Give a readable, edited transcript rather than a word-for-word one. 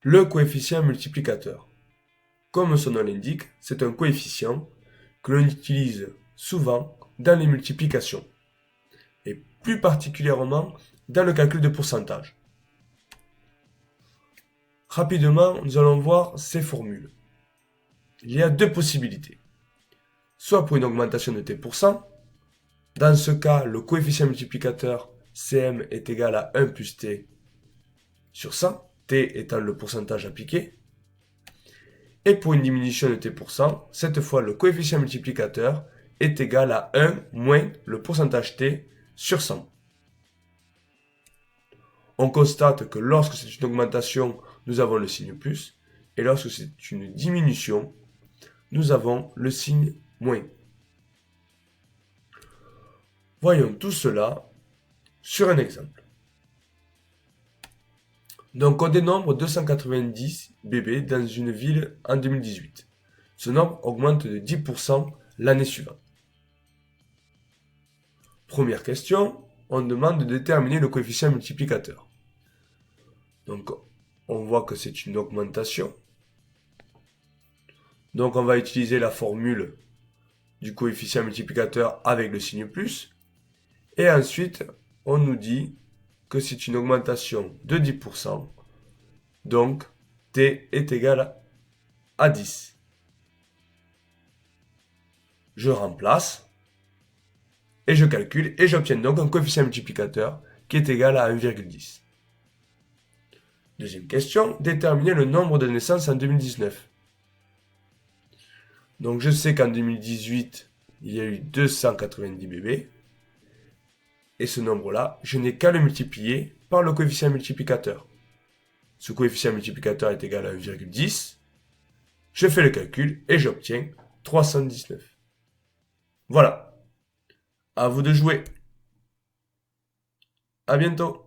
Le coefficient multiplicateur. Comme son nom l'indique, c'est un coefficient que l'on utilise souvent dans les multiplications, et plus particulièrement dans le calcul de pourcentage. Rapidement, nous allons voir ces formules. Il y a deux possibilités. Soit pour une augmentation de t%, dans ce cas, le coefficient multiplicateur Cm est égal à 1 plus t sur 100, t étant le pourcentage appliqué. Et pour une diminution de t%, cette fois le coefficient multiplicateur est égal à 1 moins le pourcentage t sur 100. On constate que lorsque c'est une augmentation, nous avons le signe plus, et lorsque c'est une diminution, nous avons le signe moins. Voyons tout cela sur un exemple. Donc on dénombre 290 bébés dans une ville en 2018. Ce nombre augmente de 10% l'année suivante. Première question, on demande de déterminer le coefficient multiplicateur. Donc on voit que c'est une augmentation. Donc on va utiliser la formule du coefficient multiplicateur avec le signe plus. Et ensuite, on nous dit que c'est une augmentation de 10%. Donc, t est égal à 10. Je remplace et je calcule et j'obtiens donc un coefficient multiplicateur qui est égal à 1,10. Deuxième question, déterminer le nombre de naissances en 2019. Donc je sais qu'en 2018, il y a eu 290 bébés. Et ce nombre-là, je n'ai qu'à le multiplier par le coefficient multiplicateur. Ce coefficient multiplicateur est égal à 1,10. Je fais le calcul et j'obtiens 319. Voilà. À vous de jouer. À bientôt.